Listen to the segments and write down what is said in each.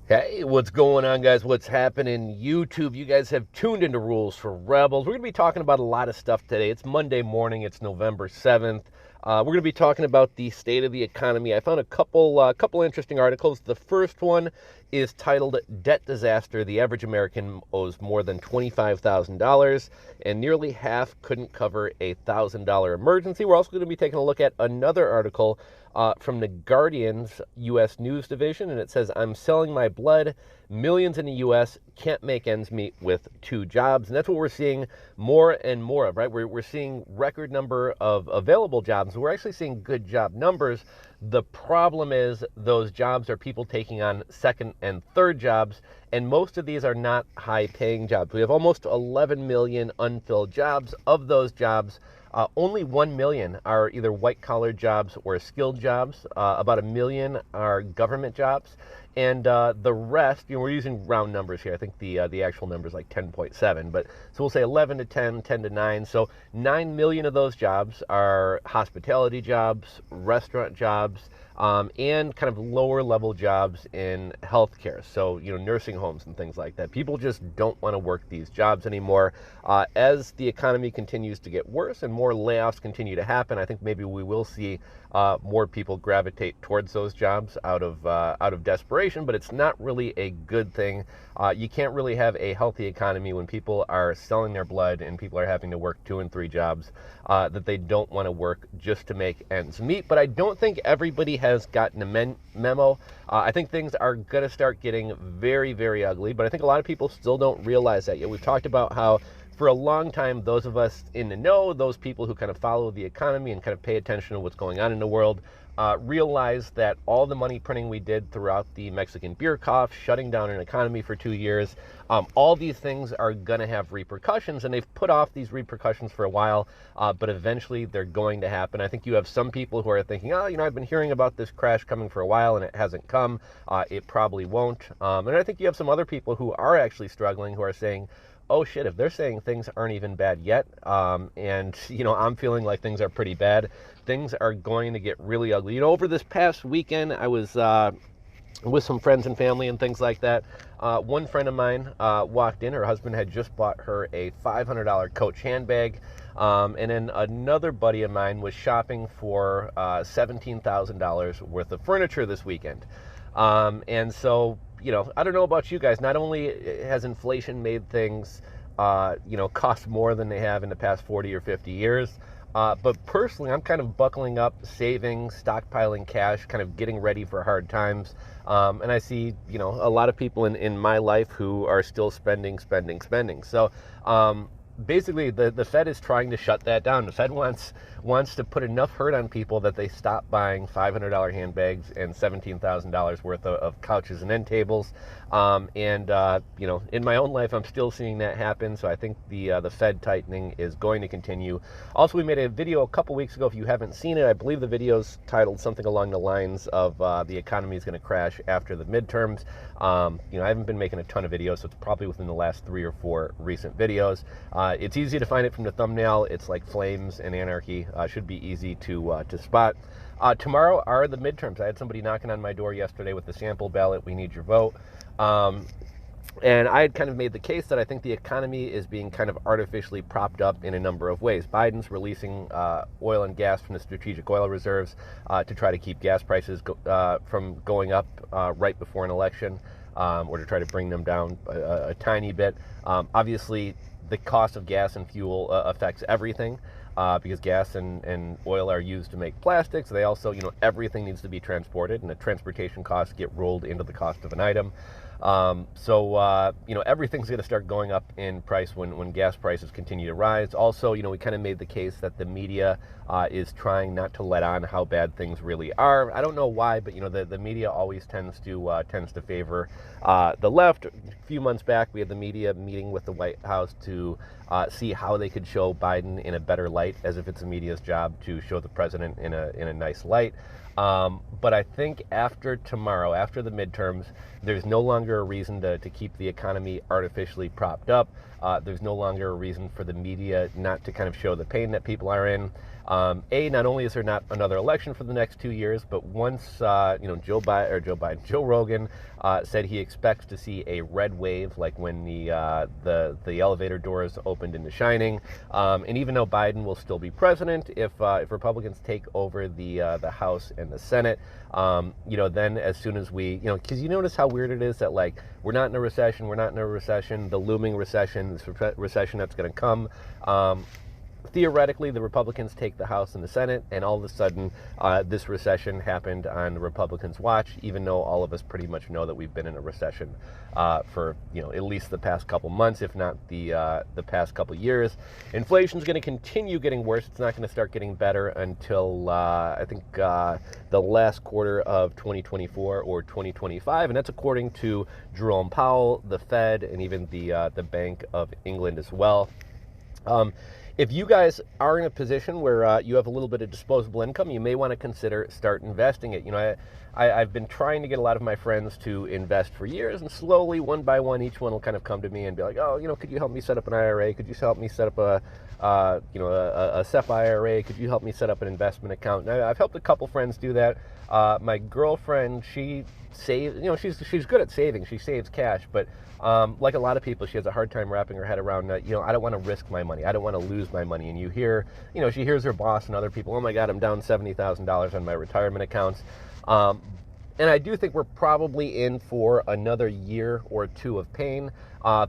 Hey, what's going on, guys? What's happening? YouTube, you guys have tuned into Rules for Rebels. We're going to be talking about a lot of stuff today. It's Monday morning, it's November 7th. We're going to be talking about the state of the economy. I found a couple interesting articles. The first one is titled Debt Disaster. The average American owes more than $25,000, and nearly half couldn't cover a $1,000 emergency. We're also going to be taking a look at another article from the Guardian's U.S. News Division, and it says, I'm selling my blood. Millions in the U.S. can't make ends meet with two jobs. And that's what we're seeing more and more of, right? We're seeing record number of available jobs. We're actually seeing good job numbers. The problem is those jobs are people taking on second and third jobs, and most of these are not high-paying jobs. We have almost 11 million unfilled jobs. Of those jobs, only 1 million are either white-collar jobs or skilled jobs. About 1 million are government jobs. And the rest, we're using round numbers here. I think the actual number is like 10.7. But so we'll say 11 to 10, 10 to 9. So 9 million of those jobs are hospitality jobs, restaurant jobs, and kind of lower level jobs in healthcare. So, nursing homes and things like that. People just don't want to work these jobs anymore. As the economy continues to get worse and more layoffs continue to happen, I think maybe we will see more people gravitate towards those jobs out of desperation, but it's not really a good thing. You can't really have a healthy economy when people are selling their blood and people are having to work 2 and 3 jobs that they don't want to work just to make ends meet. But I don't think everybody has gotten a memo. I think things are going to start getting very, very ugly, but I think a lot of people still don't realize that yet. We've talked about how for a long time, those of us in the know, those people who kind of follow the economy and kind of pay attention to what's going on in the world, realize that all the money printing we did throughout the Mexican beer cough, shutting down an economy for 2 years, all these things are going to have repercussions, and they've put off these repercussions for a while, but eventually they're going to happen. I think you have some people who are thinking, I've been hearing about this crash coming for a while and it hasn't come. It probably won't. And I think you have some other people who are actually struggling, who are saying, oh shit, if they're saying things aren't even bad yet, and I'm feeling like things are pretty bad, things are going to get really ugly. Over this past weekend, I was with some friends and family and things like that. One friend of mine walked in. Her husband had just bought her a $500 Coach handbag. And then another buddy of mine was shopping for $17,000 worth of furniture this weekend. And so, I don't know about you guys. Not only has inflation made things, cost more than they have in the past 40 or 50 years, but personally, I'm kind of buckling up, saving, stockpiling cash, kind of getting ready for hard times. And I see, a lot of people in my life who are still spending. So, basically, the Fed is trying to shut that down. The Fed wants to put enough hurt on people that they stop buying $500 handbags and $17,000 worth of couches and end tables. In my own life, I'm still seeing that happen. So I think the Fed tightening is going to continue. Also, we made a video a couple weeks ago. If you haven't seen it, I believe the video's titled something along the lines of the economy is going to crash after the midterms. I haven't been making a ton of videos, so it's probably within the last 3 or 4 recent videos. It's easy to find it from the thumbnail. It's like flames and anarchy. Should be easy to spot. Tomorrow are the midterms. I had somebody knocking on my door yesterday with the sample ballot. We need your vote. And I had kind of made the case that I think the economy is being kind of artificially propped up in a number of ways. Biden's releasing oil and gas from the strategic oil reserves to try to keep gas prices from going up right before an election, or to try to bring them down a tiny bit. Obviously, the cost of gas and fuel affects everything. Because gas and oil are used to make plastics. They also, everything needs to be transported, and the transportation costs get rolled into the cost of an item. Everything's going to start going up in price when gas prices continue to rise. Also, we kind of made the case that the media is trying not to let on how bad things really are. I don't know why, but the media always tends to favor the left. A few months back, we had the media meeting with the White House to see how they could show Biden in a better light, as if it's the media's job to show the president in a nice light. But I think after tomorrow, after the midterms, there's no longer a reason to keep the economy artificially propped up. There's no longer a reason for the media not to kind of show the pain that people are in. Not only is there not another election for the next 2 years, but once Joe Rogan said he expects to see a red wave, like when the elevator doors opened in The Shining. And even though Biden will still be president, if Republicans take over the House and the Senate, then as soon as because you notice how weird it is that like we're not in a recession, the looming recession, this recession that's going to come. Theoretically, the Republicans take the House and the Senate, and all of a sudden, this recession happened on the Republicans' watch, even though all of us pretty much know that we've been in a recession for at least the past couple months, if not the past couple years. Inflation's going to continue getting worse. It's not going to start getting better until I think the last quarter of 2024 or 2025, and that's according to Jerome Powell, the Fed, and even the Bank of England as well. If you guys are in a position where you have a little bit of disposable income, you may want to consider start investing it. I've been trying to get a lot of my friends to invest for years, and slowly, one by one, each one will kind of come to me and be like, oh, could you help me set up an IRA? Could you help me set up a SEP IRA? Could you help me set up an investment account? Now, I've helped a couple friends do that. My girlfriend, she saves, she's good at saving. She saves cash, but like a lot of people, she has a hard time wrapping her head around, I don't want to risk my money. I don't want to lose my money. And you hear, she hears her boss and other people, oh my God, I'm down $70,000 on my retirement accounts. And I do think we're probably in for another year or two of pain.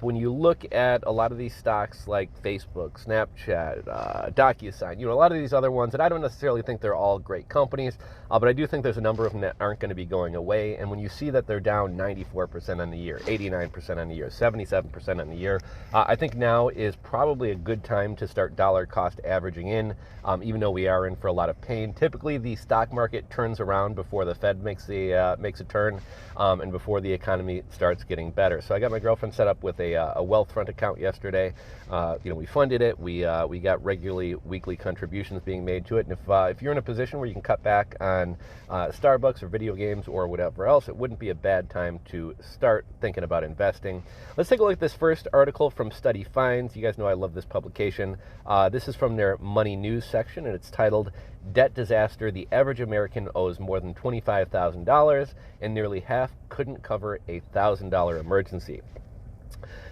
When you look at a lot of these stocks like Facebook, Snapchat, DocuSign, a lot of these other ones, and I don't necessarily think they're all great companies, but I do think there's a number of them that aren't going to be going away. And when you see that they're down 94% on the year, 89% on the year, 77% on the year, I think now is probably a good time to start dollar cost averaging in, even though we are in for a lot of pain. Typically, the stock market turns around before the Fed makes a turn, and before the economy starts getting better. So I got my girlfriend set up with a Wealthfront account yesterday. We funded it. We got regularly weekly contributions being made to it. And if you're in a position where you can cut back on Starbucks or video games or whatever else, it wouldn't be a bad time to start thinking about investing. Let's take a look at this first article from Study Finds. You guys know I love this publication. This is from their Money News section, and it's titled Debt Disaster. The average American owes more than $25,000, and nearly half couldn't cover a $1,000 emergency.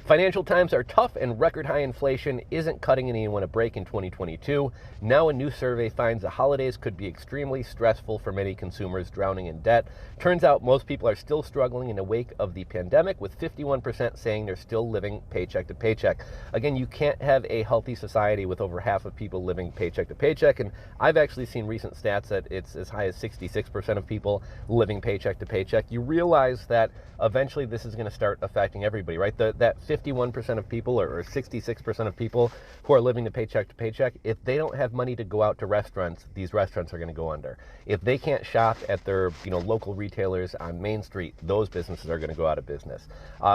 Financial times are tough, and record high inflation isn't cutting anyone a break in 2022. Now a new survey finds the holidays could be extremely stressful for many consumers drowning in debt. Turns out most people are still struggling in the wake of the pandemic, with 51% saying they're still living paycheck to paycheck. Again, you can't have a healthy society with over half of people living paycheck to paycheck, and I've actually seen recent stats that it's as high as 66% of people living paycheck to paycheck. You realize that eventually this is going to start affecting everybody, right? That 51% of people or 66% of people who are living the paycheck to paycheck, if they don't have money to go out to restaurants, these restaurants are going to go under. If they can't shop at their local retailers on Main Street, those businesses are going to go out of business.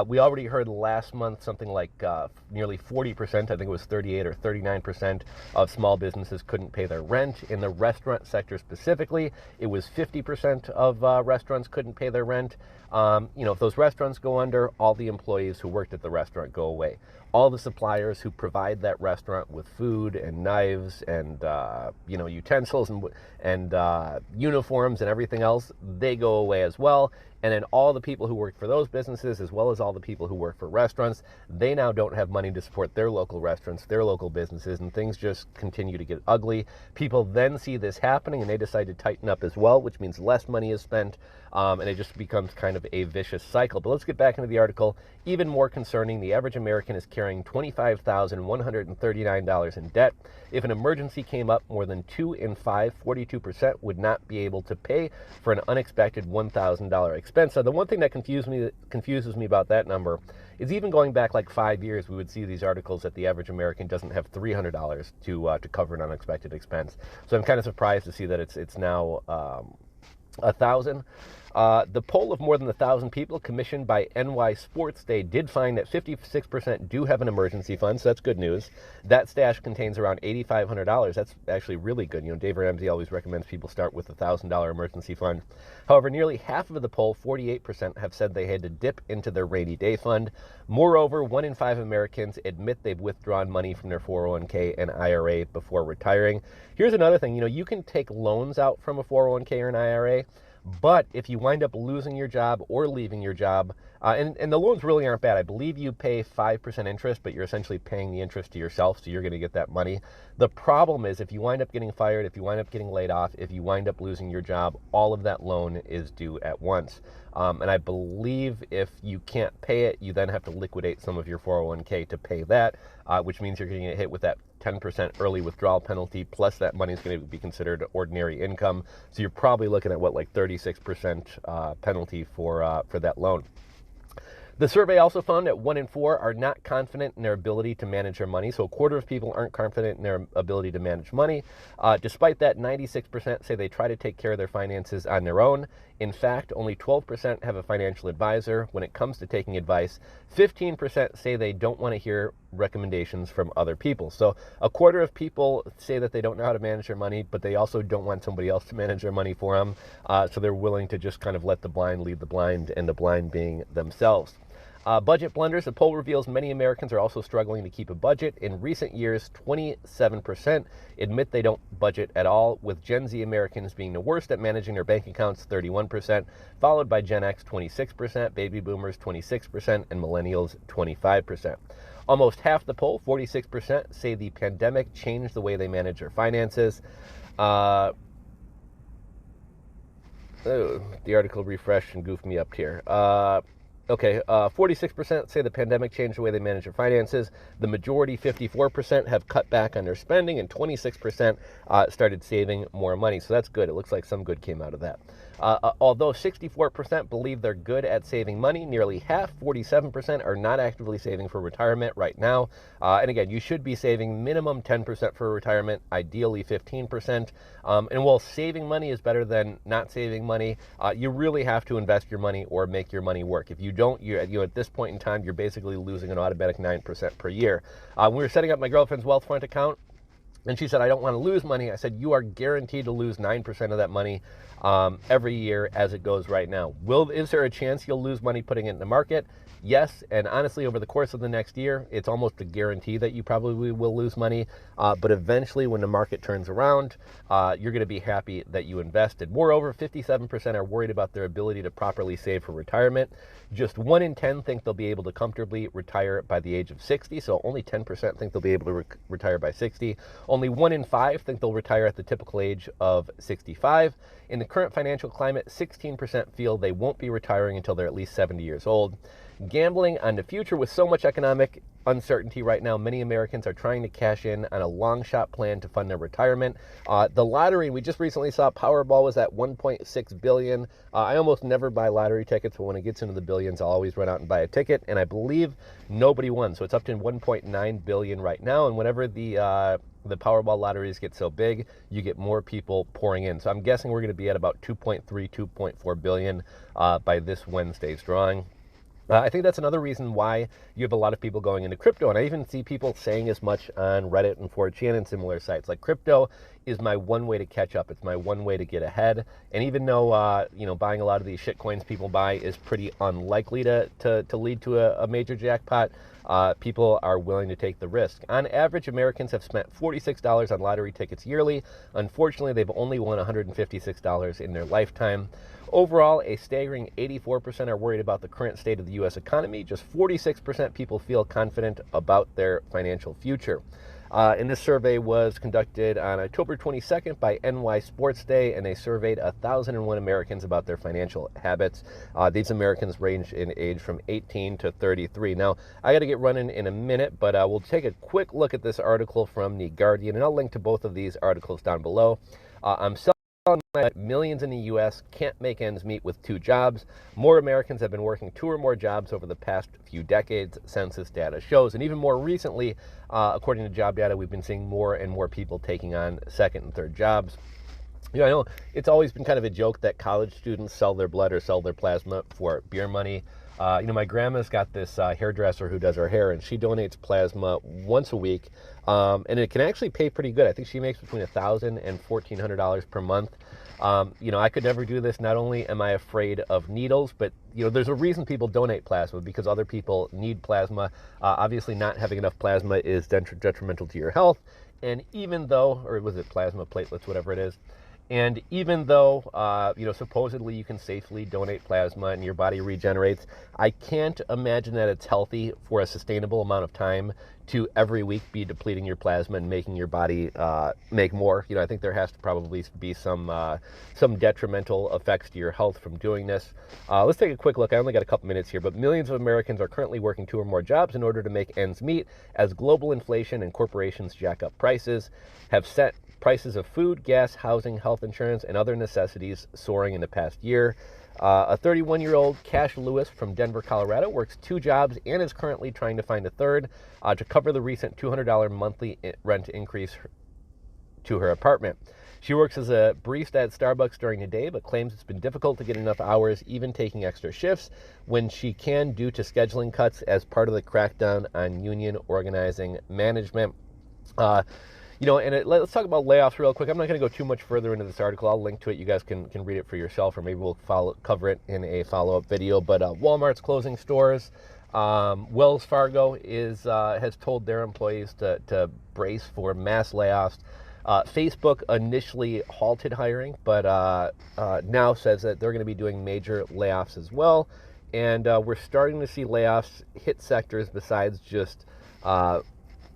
We already heard last month something like nearly 40%, I think it was 38 or 39% of small businesses couldn't pay their rent. In the restaurant sector specifically, it was 50% of restaurants couldn't pay their rent. If those restaurants go under, all the employees who worked at the restaurant go away. All the suppliers who provide that restaurant with food and knives and utensils and uniforms and everything else, they go away as well. And then all the people who work for those businesses, as well as all the people who work for restaurants, they now don't have money to support their local restaurants, their local businesses, and things just continue to get ugly. People then see this happening and they decide to tighten up as well, which means less money is spent, and it just becomes kind of a vicious cycle. But let's get back into the article. Even more concerning, the average American is carrying $25,139 in debt. If an emergency came up, more than 2 in 5, 42%, would not be able to pay for an unexpected $1,000 expense. So the one thing that confuses me about that number is even going back like 5 years, we would see these articles that the average American doesn't have $300 to cover an unexpected expense. So I'm kind of surprised to see that it's now $1,000. The poll of more than 1,000 people commissioned by NY Sports Day did find that 56% do have an emergency fund, so that's good news. That stash contains around $8,500. That's actually really good. You know, Dave Ramsey always recommends people start with a $1,000 emergency fund. However, nearly half of the poll, 48%, have said they had to dip into their rainy day fund. Moreover, 1 in 5 Americans admit they've withdrawn money from their 401k and IRA before retiring. Here's another thing. You know, you can take loans out from a 401k or an IRA, but if you wind up losing your job or leaving your job, and the loans really aren't bad. I believe you pay 5% interest, but you're essentially paying the interest to yourself, so you're going to get that money. The problem is if you wind up getting fired, if you wind up getting laid off, if you wind up losing your job, all of that loan is due at once. And I believe if you can't pay it, you then have to liquidate some of your 401k to pay that, which means you're going to get hit with that 10% early withdrawal penalty, plus that money is going to be considered ordinary income. So you're probably looking at, what, like 36% penalty for that loan. The survey also found that 1 in 4 are not confident in their ability to manage their money. So a quarter of people aren't confident in their ability to manage money. Despite that, 96% say they try to take care of their finances on their own. In fact, only 12% have a financial advisor. When it comes to taking advice, 15% say they don't want to hear recommendations from other people. So a quarter of people say that they don't know how to manage their money, but they also don't want somebody else to manage their money for them. So they're willing to just kind of let the blind lead the blind, and the blind being themselves. Budget blenders. The poll reveals many Americans are also struggling to keep a budget. In recent years, 27% admit they don't budget at all, with Gen Z Americans being the worst at managing their bank accounts, 31%, followed by Gen X, 26%, baby boomers, 26%, and millennials, 25%. Almost half the poll, 46%, say the pandemic changed the way they manage their finances. The article refreshed and goofed me up here. 46% say the pandemic changed the way they manage their finances. The majority, 54%, have cut back on their spending, and 26% started saving more money. So that's good. It looks like some good came out of that. Although 64% believe they're good at saving money, nearly half, 47%, are not actively saving for retirement right now. And again, you should be saving minimum 10% for retirement, ideally 15%. And while saving money is better than not saving money, you really have to invest your money or make your money work. If you don't, you at this point in time, you're basically losing an automatic 9% per year. When we were setting up my girlfriend's Wealthfront account, and she said, I don't want to lose money. I said, you are guaranteed to lose 9% of that money every year as it goes right now. Is there a chance you'll lose money putting it in the market? Yes, and honestly, over the course of the next year, it's almost a guarantee that you probably will lose money. But eventually, when the market turns around, you're going to be happy that you invested. Moreover, 57% are worried about their ability to properly save for retirement. Just 1 in 10 think they'll be able to comfortably retire by the age of 60. So only 10% think they'll be able to retire by 60. Only 1 in 5 think they'll retire at the typical age of 65. In the current financial climate, 16% feel they won't be retiring until they're at least 70 years old. Gambling on the future. With so much economic uncertainty right now, many Americans are trying to cash in on a long shot plan to fund their retirement. The lottery, we just recently saw Powerball was at $1.6 billion. I almost never buy lottery tickets, but when it gets into the billions, I'll always run out and buy a ticket, and I believe nobody won. So it's up to $1.9 billion right now, and whenever the Powerball lotteries get so big, you get more people pouring in. So I'm guessing we're going to be at about 2.4 billion by this Wednesday's drawing. I think that's another reason why you have a lot of people going into crypto. And I even see people saying as much on Reddit and 4chan and similar sites. Like, crypto is my one way to catch up. It's my one way to get ahead. And even though, buying a lot of these shit coins people buy is pretty unlikely to lead to a major jackpot, people are willing to take the risk. On average, Americans have spent $46 on lottery tickets yearly. Unfortunately, they've only won $156 in their lifetime. Overall, a staggering 84% are worried about the current state of the U.S. economy. Just 46% people feel confident about their financial future. And this survey was conducted on October 22nd by NY Sports Day, and they surveyed 1,001 Americans about their financial habits. These Americans range in age from 18 to 33. Now, I got to get running in a minute, but we'll take a quick look at this article from The Guardian, and I'll link to both of these articles down below. Millions in the U.S. can't make ends meet with 2 jobs. More Americans have been working 2 or more jobs over the past few decades, census data shows. And even more recently, according to job data, we've been seeing more and more people taking on second and third jobs. You know, I know it's always been kind of a joke that college students sell their blood or sell their plasma for beer money. You know, my grandma's got this hairdresser who does her hair, and she donates plasma once a week, and it can actually pay pretty good. I think she makes between $1,000 and $1,400 per month. You know, I could never do this. Not only am I afraid of needles, but you know, there's a reason people donate plasma, because other people need plasma. Obviously, not having enough plasma is detrimental to your health. And even though, or was it plasma, platelets, whatever it is, and even though, you know, supposedly you can safely donate plasma and your body regenerates, I can't imagine that it's healthy for a sustainable amount of time to every week be depleting your plasma and making your body make more. You know, I think there has to probably be some detrimental effects to your health from doing this. Let's take a quick look. I only got a couple minutes here, but millions of Americans are currently working 2 or more jobs in order to make ends meet as global inflation and corporations jack up prices have set prices of food, gas, housing, health insurance, and other necessities soaring in the past year. A 31-year-old Cash Lewis from Denver, Colorado, works 2 jobs and is currently trying to find a third to cover the recent $200 monthly rent increase to her apartment. She works as a barista at Starbucks during the day, but claims it's been difficult to get enough hours, even taking extra shifts, when she can due to scheduling cuts as part of the crackdown on union organizing management. You know, and let's talk about layoffs real quick. I'm not going to go too much further into this article. I'll link to it. You guys can read it for yourself, or maybe we'll cover it in a follow-up video. But Walmart's closing stores. Wells Fargo has told their employees to brace for mass layoffs. Facebook initially halted hiring, but now says that they're going to be doing major layoffs as well. And we're starting to see layoffs hit sectors besides just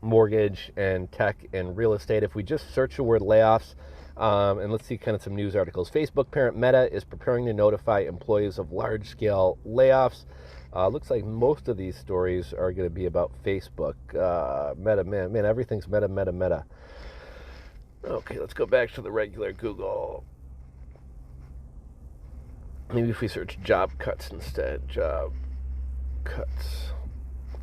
mortgage and tech and real estate. If we just search the word layoffs, and let's see kind of some news articles. Facebook parent Meta is preparing to notify employees of large-scale layoffs. Looks like most of these stories are going to be about Facebook. Meta, man, everything's Meta. Okay, let's go back to the regular Google. Maybe if we search job cuts instead. Job cuts.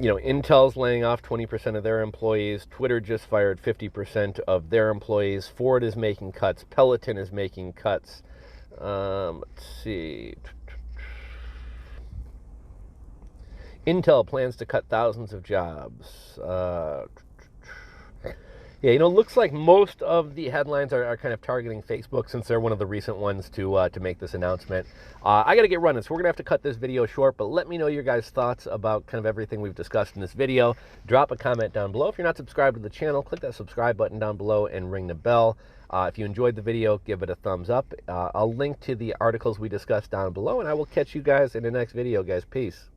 You know, Intel's laying off 20% of their employees. Twitter just fired 50% of their employees. Ford is making cuts. Peloton is making cuts. Let's see. Intel plans to cut thousands of jobs. Yeah, you know, looks like most of the headlines are kind of targeting Facebook, since they're one of the recent ones to make this announcement. I got to get running, so we're going to have to cut this video short, but let me know your guys' thoughts about kind of everything we've discussed in this video. Drop a comment down below. If you're not subscribed to the channel, click that subscribe button down below and ring the bell. If you enjoyed the video, give it a thumbs up. I'll link to the articles we discussed down below, and I will catch you guys in the next video, guys. Peace.